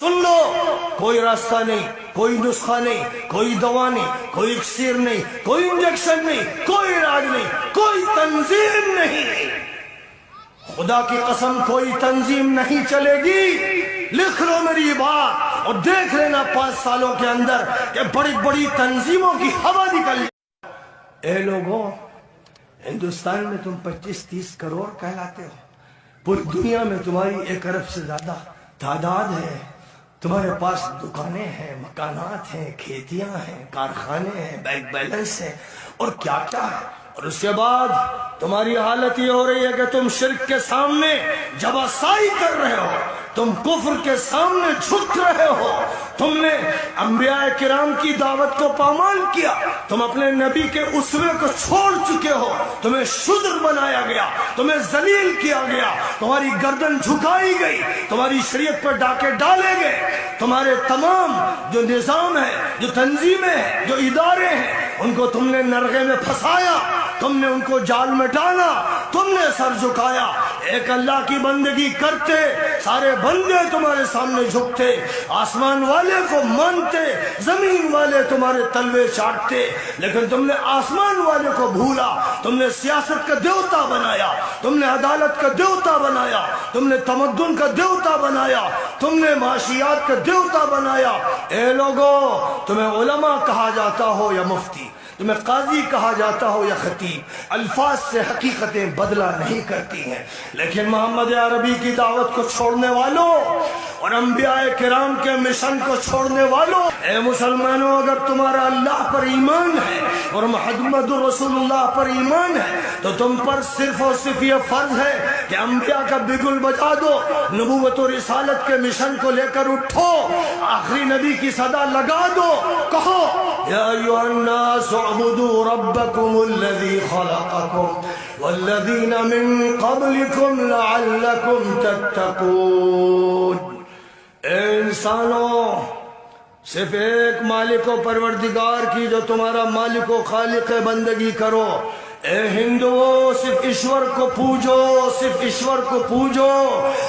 سن لو، کوئی راستہ نہیں، کوئی نسخہ نہیں، کوئی دوا نہیں، کوئی اکسیر نہیں، کوئی انجیکشن نہیں، کوئی علاج نہیں، کوئی تنظیم نہیں، خدا کی قسم کوئی تنظیم نہیں چلے گی۔ لکھ لو میری بات اور دیکھ لینا 5 سالوں کے اندر کہ بڑی بڑی تنظیموں کی ہوا نکل جائے۔ اے لوگوں، ہندوستان میں تم 25-30 کروڑ کہلاتے ہو، پوری دنیا میں تمہاری 1 ارب سے زیادہ تعداد ہے، تمہارے پاس دکانیں ہیں، مکانات ہیں، کھیتیاں ہیں، کارخانے ہیں، بینک بیلنس ہے اور کیا کیا ہے، اور اس کے بعد تمہاری حالت یہ ہو رہی ہے کہ تم شرک کے سامنے جباسائی کر رہے ہو، تم کفر کے سامنے جھک رہے ہو، تم نے انبیاء کرام کی دعوت کو پامال کیا، تم اپنے نبی کے اسوے کو چھوڑ چکے ہو، تمہیں شدر بنایا گیا، تمہیں ذلیل کیا گیا، تمہاری گردن جھکائی گئی، تمہاری شریعت پر ڈاکے ڈالے گئے، تمہارے تمام جو نظام ہے، جو تنظیمیں ہیں، جو ادارے ہیں، ان کو تم نے نرغے میں پھنسایا، تم نے ان کو جال میں ڈالا، تم نے سر جھکایا، ایک اللہ کی بندگی کرتے سارے بندے تمہارے سامنے جھکتے، آسمان والے کو مانتے، زمین والے تمہارے تلوے چاٹتے، لیکن تم نے آسمان والے کو بھولا، تم نے سیاست کا دیوتا بنایا، تم نے عدالت کا دیوتا بنایا، تم نے تمدن کا دیوتا بنایا، تم نے معاشیات کا دیوتا بنایا۔ اے لوگو، تمہیں علماء کہا جاتا ہو یا مفتی، تمہیں قاضی کہا جاتا ہو یا خطیب، الفاظ سے حقیقتیں بدلہ نہیں کرتی ہیں، لیکن محمد عربی کی دعوت کو چھوڑنے والوں اور انبیاء کرام کے مشن کو چھوڑنے والوں، اے مسلمانوں، اگر تمہارا اللہ پر ایمان ہے اور محمد رسول اللہ پر ایمان ہے تو تم پر صرف اور صرف یہ فرض ہے کہ انبیاء کا بگل بجا دو، نبوت و رسالت کے مشن کو لے کر اٹھو، آخری نبی کی صدا لگا دو، کہو یا ایھا الناس اعبدوا ربکم الذی خلقکم والذین من قبلکم لعلکم تتقون۔ اے انسانوں، صرف ایک مالک و پروردگار کی جو تمہارا مالک و خالق بندگی کرو۔ اے ہندوؤں، صرف ایشور کو پوجو، صرف ایشور کو پوجو،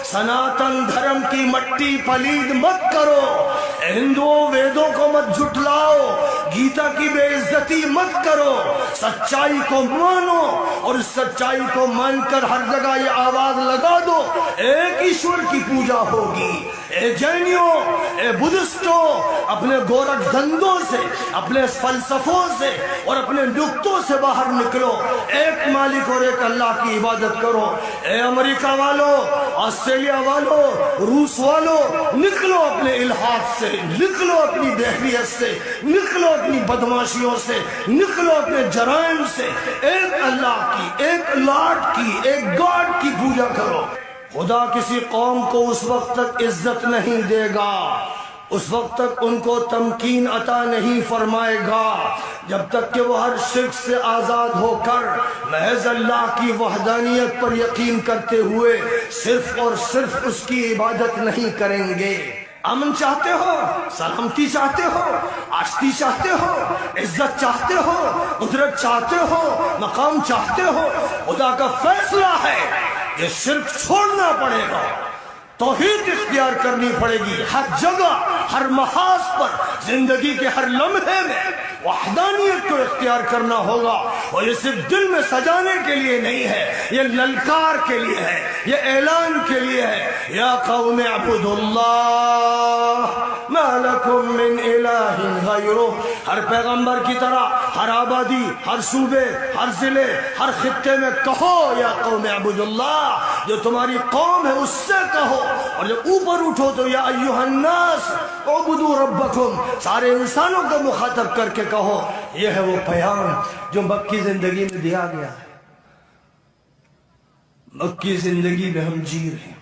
سناتن دھرم کی مٹی پلید مت کرو۔ اے ہندوؤں، ویدوں کو مت جھٹلاؤ، گیتا کی بے عزتی مت کرو، سچائی کو مانو اور اس سچائی کو مان کر ہر جگہ یہ آواز لگا دو، ایک ایشور کی پوجا ہوگی۔ اے جینیوں، اے بدھسٹوں، اپنے گورکھ دھندوں سے، اپنے فلسفوں سے اور اپنے نکتوں سے باہر نکلو، ایک مالک اور ایک اللہ کی عبادت کرو۔ اے امریکہ والوں، آسٹریلیا والوں، روس والوں، نکلو اپنے الحاد سے، نکلو اپنی دہریت سے، نکلو اپنی بدماشیوں سے، نکلو اپنے جرائم سے، ایک اللہ کی، ایک لاڈ کی، ایک گاڈ کی پوجا کرو۔ خدا کسی قوم کو اس وقت تک عزت نہیں دے گا، اس وقت تک ان کو تمکین عطا نہیں فرمائے گا جب تک کہ وہ ہر شرک سے آزاد ہو کر محض اللہ کی وحدانیت پر یقین کرتے ہوئے صرف اور صرف اس کی عبادت نہیں کریں گے۔ امن چاہتے ہو، سلامتی چاہتے ہو، آشتی چاہتے ہو، عزت چاہتے ہو، قدرت چاہتے ہو، مقام چاہتے ہو، خدا کا فیصلہ ہے یہ شرک چھوڑنا پڑے گا، توحید اختیار کرنی پڑے گی، ہر جگہ، ہر محاذ پر، زندگی کے ہر لمحے میں وحدانیت کو اختیار کرنا ہوگا، اور یہ صرف دل میں سجانے کے لیے نہیں ہے، یہ للکار کے لیے ہے، یہ اعلان کے لیے ہے۔ یا قوم اعبدوا اللہ ما لکم من الہ غیرہ۔ ہر پیغمبر کی طرح ہر آبادی، ہر صوبے، ہر ضلع، ہر خطے میں کہو یا قوم اعبدوا اللہ، جو تمہاری قوم ہے اس سے کہو، اور جب اوپر اٹھو تو یا ایھا الناس اعبدوا ربکم، سارے انسانوں کو مخاطب کر کے کہو۔ یہ ہے وہ پیام جو مکی زندگی میں دیا گیا ہے۔ مکی زندگی میں ہم جی رہے ہیں،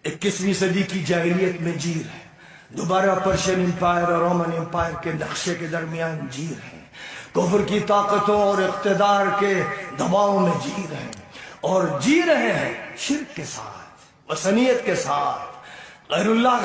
21ویں صدی کی جاہلیت میں جی رہے ہیں، دوبارہ پرشین امپائر اور رومن امپائر کے نقشے کے درمیان جی رہے ہیں، کفر کی طاقتوں اور اقتدار کے دباؤ میں جی رہے ہیں، اور جی رہے ہیں شرک کے ساتھ، وثنیت کے ساتھ، غیر اللہ